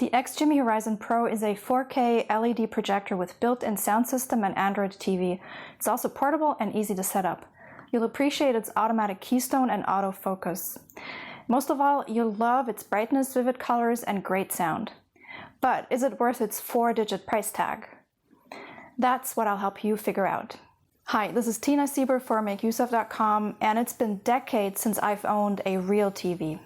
The XGIMI Horizon Pro is a 4K LED projector with built-in sound system and Android TV. It's also portable and easy to set up. You'll appreciate its automatic Keystone and autofocus. Most of all, you'll love its brightness, vivid colors, and great sound. But is it worth its 4-digit price tag? That's what I'll help you figure out. Hi, this is Tina Sieber for MakeUseOf.com, and it's been decades since I've owned a real TV.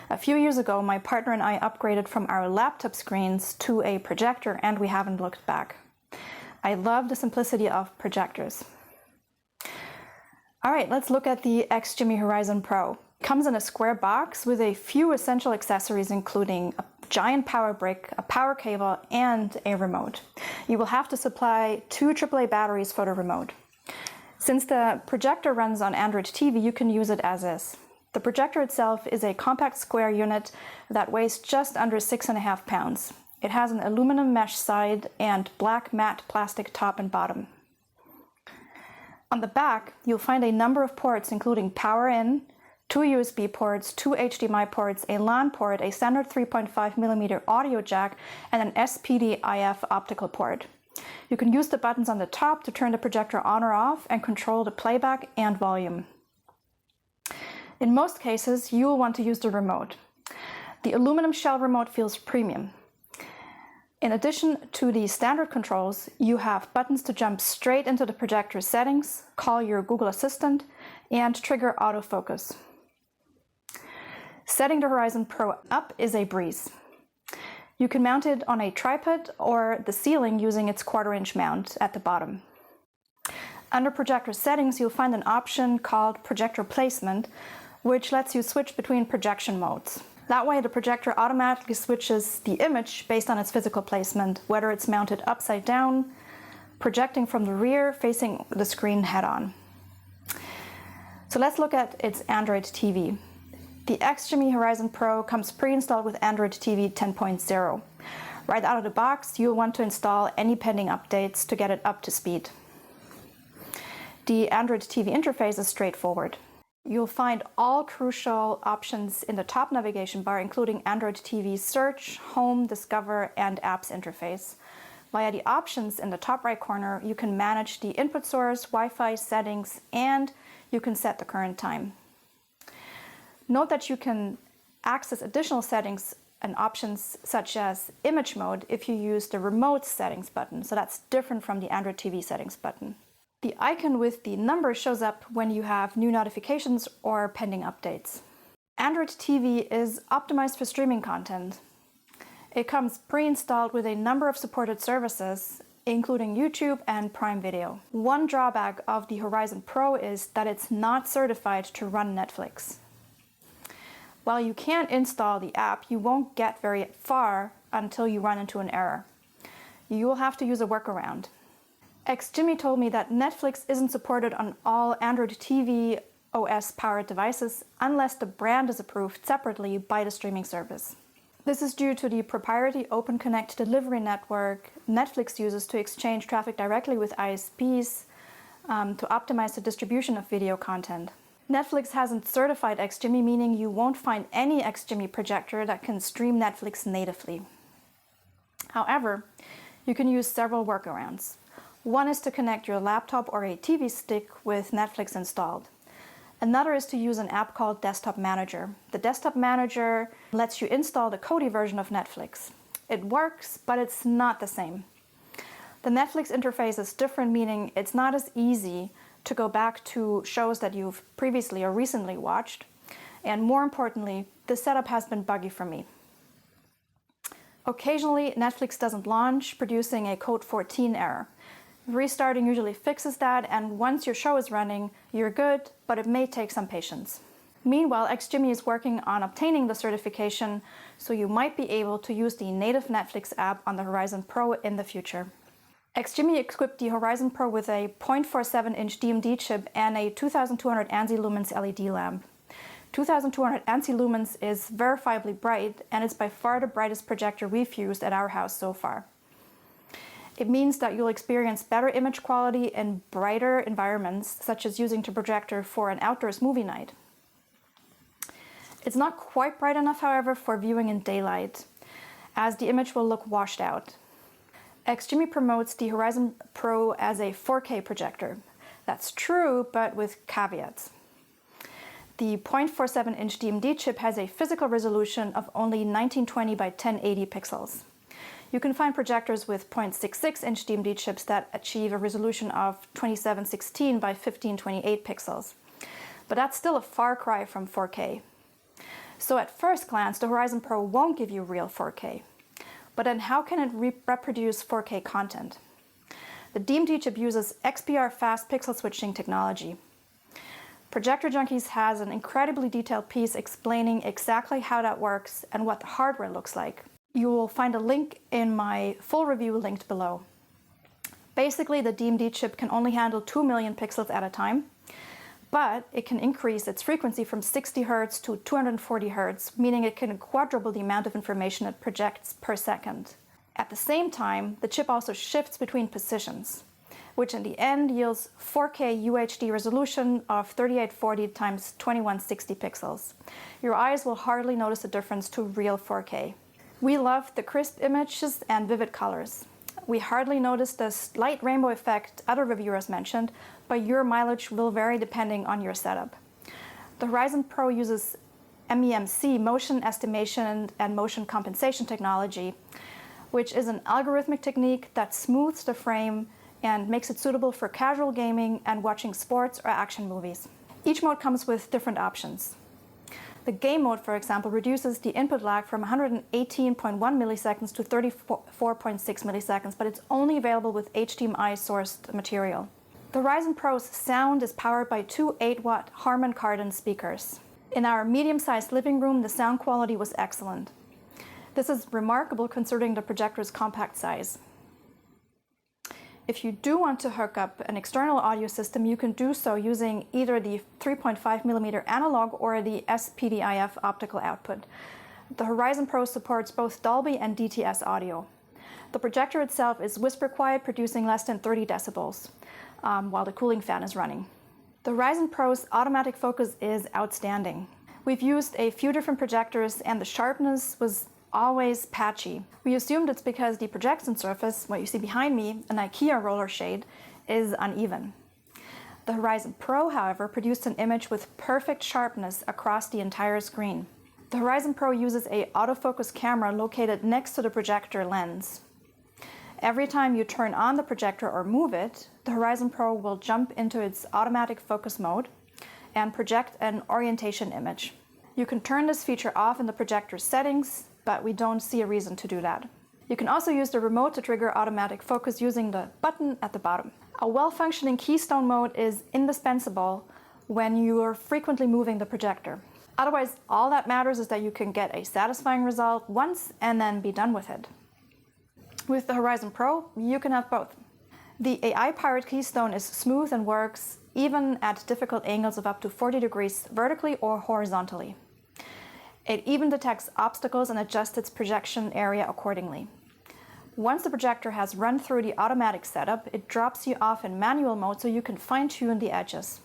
A few years ago, my partner and I upgraded from our laptop screens to a projector, and we haven't looked back. I love the simplicity of projectors. All right, let's look at the XGIMI Horizon Pro. It comes in a square box with a few essential accessories, including a giant power brick, a power cable, and a remote. You will have to supply 2 AAA batteries for the remote. Since the projector runs on Android TV, you can use it as is. The projector itself is a compact square unit that weighs just under 6.5 pounds. It has an aluminum mesh side and black matte plastic top and bottom. On the back, you'll find a number of ports, including power in, 2 USB ports, 2 HDMI ports, a LAN port, a standard 3.5mm audio jack, and an SPDIF optical port. You can use the buttons on the top to turn the projector on or off and control the playback and volume. In most cases, you will want to use the remote. The aluminum shell remote feels premium. In addition to the standard controls, you have buttons to jump straight into the projector settings, call your Google Assistant, and trigger autofocus. Setting the Horizon Pro up is a breeze. You can mount it on a tripod or the ceiling using its 1/4-inch mount at the bottom. Under projector settings, you'll find an option called projector placement, which lets you switch between projection modes. That way, the projector automatically switches the image based on its physical placement, whether it's mounted upside down, projecting from the rear, facing the screen head-on. So let's look at its Android TV. The XGIMI Horizon Pro comes pre-installed with Android TV 10.0. Right out of the box, you'll want to install any pending updates to get it up to speed. The Android TV interface is straightforward. You'll find all crucial options in the top navigation bar, including Android TV Search, Home, Discover, and Apps interface. Via the options in the top right corner, you can manage the input source, Wi-Fi settings, and you can set the current time. Note that you can access additional settings and options such as image mode if you use the remote settings button, so that's different from the Android TV settings button. The icon with the number shows up when you have new notifications or pending updates. Android TV is optimized for streaming content. It comes pre-installed with a number of supported services, including YouTube and Prime Video. One drawback of the Horizon Pro is that it's not certified to run Netflix. While you can install the app, you won't get very far until you run into an error. You will have to use a workaround. XGIMI told me that Netflix isn't supported on all Android TV OS-powered devices unless the brand is approved separately by the streaming service. This is due to the proprietary Open Connect delivery network Netflix uses to exchange traffic directly with ISPs to optimize the distribution of video content. Netflix hasn't certified XGIMI, meaning you won't find any XGIMI projector that can stream Netflix natively. However, you can use several workarounds. One is to connect your laptop or a TV stick with Netflix installed. Another is to use an app called Desktop Manager. The Desktop Manager lets you install the Kodi version of Netflix. It works, but it's not the same. The Netflix interface is different, meaning it's not as easy to go back to shows that you've previously or recently watched. And more importantly, the setup has been buggy for me. Occasionally, Netflix doesn't launch, producing a code 14 error. Restarting usually fixes that, and once your show is running, you're good, but it may take some patience. Meanwhile, XGIMI is working on obtaining the certification, so you might be able to use the native Netflix app on the Horizon Pro in the future. XGIMI equipped the Horizon Pro with a 0.47-inch DMD chip and a 2200 ANSI lumens LED lamp. 2200 ANSI lumens is verifiably bright, and it's by far the brightest projector we've used at our house so far. It means that you'll experience better image quality in brighter environments, such as using the projector for an outdoors movie night. It's not quite bright enough, however, for viewing in daylight. as the image will look washed out. XGIMI promotes the Horizon Pro as a 4K projector. That's true, but with caveats. The 0.47-inch DMD chip has a physical resolution of only 1920 by 1080 pixels. You can find projectors with 0.66-inch DMD chips that achieve a resolution of 2716 by 1528 pixels. But that's still a far cry from 4K. So at first glance, the Horizon Pro won't give you real 4K. But then how can it reproduce 4K content? The DMD chip uses XPR fast pixel switching technology. Projector Junkies has an incredibly detailed piece explaining exactly how that works and what the hardware looks like. You will find a link in my full review linked below. Basically, the DMD chip can only handle 2 million pixels at a time, but it can increase its frequency from 60 Hz to 240 Hz, meaning it can quadruple the amount of information it projects per second. At the same time, the chip also shifts between positions, which in the end yields 4K UHD resolution of 3840 x 2160 pixels. Your eyes will hardly notice the difference to real 4K. We love the crisp images and vivid colors. We hardly notice the slight rainbow effect other reviewers mentioned, but your mileage will vary depending on your setup. The Horizon Pro uses MEMC, motion estimation and motion compensation technology, which is an algorithmic technique that smooths the frame and makes it suitable for casual gaming and watching sports or action movies. Each mode comes with different options. The game mode, for example, reduces the input lag from 118.1 milliseconds to 34.6 milliseconds, but it's only available with HDMI-sourced material. The Horizon Pro's sound is powered by two 8-watt Harman Kardon speakers. In our medium-sized living room, the sound quality was excellent. This is remarkable considering the projector's compact size. If you do want to hook up an external audio system, you can do so using either the 3.5mm analog or the SPDIF optical output. The Horizon Pro supports both Dolby and DTS audio. The projector itself is whisper quiet, producing less than 30 decibels, while the cooling fan is running. The Horizon Pro's automatic focus is outstanding. We've used a few different projectors and the sharpness was always patchy. We assumed it's because the projection surface, what you see behind me, an IKEA roller shade, is uneven. The Horizon Pro, however, produced an image with perfect sharpness across the entire screen. The Horizon Pro uses an autofocus camera located next to the projector lens. Every time you turn on the projector or move it, the Horizon Pro will jump into its automatic focus mode and project an orientation image. You can turn this feature off in the projector settings, but we don't see a reason to do that. You can also use the remote to trigger automatic focus using the button at the bottom. A well-functioning Keystone mode is indispensable when you are frequently moving the projector. Otherwise, all that matters is that you can get a satisfying result once and then be done with it. With the Horizon Pro, you can have both. The AI-powered Keystone is smooth and works even at difficult angles of up to 40 degrees vertically or horizontally. It even detects obstacles and adjusts its projection area accordingly. Once the projector has run through the automatic setup, it drops you off in manual mode so you can fine-tune the edges.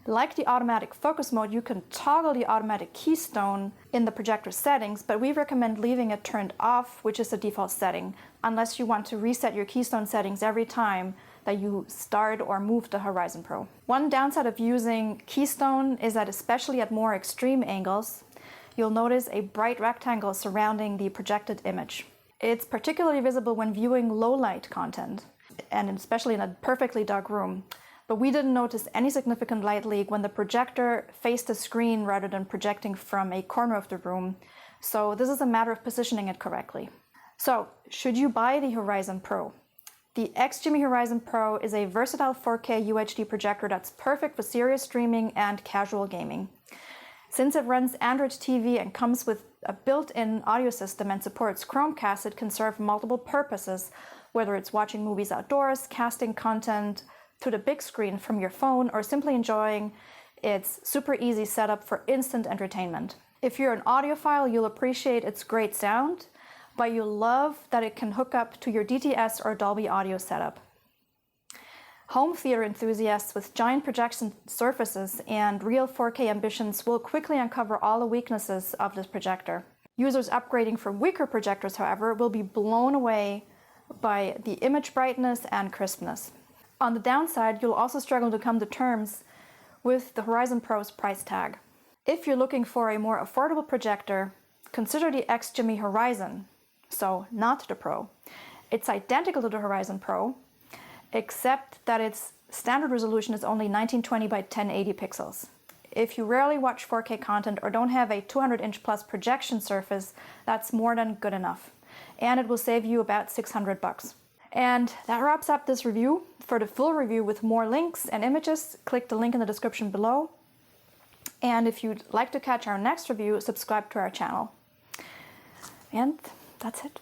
Like the automatic focus mode, you can toggle the automatic Keystone in the projector settings, but we recommend leaving it turned off, which is the default setting, unless you want to reset your Keystone settings every time that you start or move the Horizon Pro. One downside of using Keystone is that especially at more extreme angles, you'll notice a bright rectangle surrounding the projected image. It's particularly visible when viewing low light content, and especially in a perfectly dark room. But we didn't notice any significant light leak when the projector faced the screen rather than projecting from a corner of the room. So this is a matter of positioning it correctly. So, should you buy the Horizon Pro? The XGIMI Horizon Pro is a versatile 4K UHD projector that's perfect for serious streaming and casual gaming. Since it runs Android TV and comes with a built-in audio system and supports Chromecast, it can serve multiple purposes, whether it's watching movies outdoors, casting content to the big screen from your phone, or simply enjoying its super easy setup for instant entertainment. If you're an audiophile, you'll appreciate its great sound, but you'll love that it can hook up to your DTS or Dolby audio setup. Home theater enthusiasts with giant projection surfaces and real 4K ambitions will quickly uncover all the weaknesses of this projector. Users upgrading from weaker projectors, however, will be blown away by the image brightness and crispness. On the downside, you'll also struggle to come to terms with the Horizon Pro's price tag. If you're looking for a more affordable projector, consider the XGIMI Horizon, so not the Pro. It's identical to the Horizon Pro, except that its standard resolution is only 1920 by 1080 pixels. If you rarely watch 4K content or don't have a 200-inch plus projection surface, that's more than good enough. And it will save you about $600. And that wraps up this review. For the full review with more links and images, click the link in the description below. And if you'd like to catch our next review, subscribe to our channel. And that's it.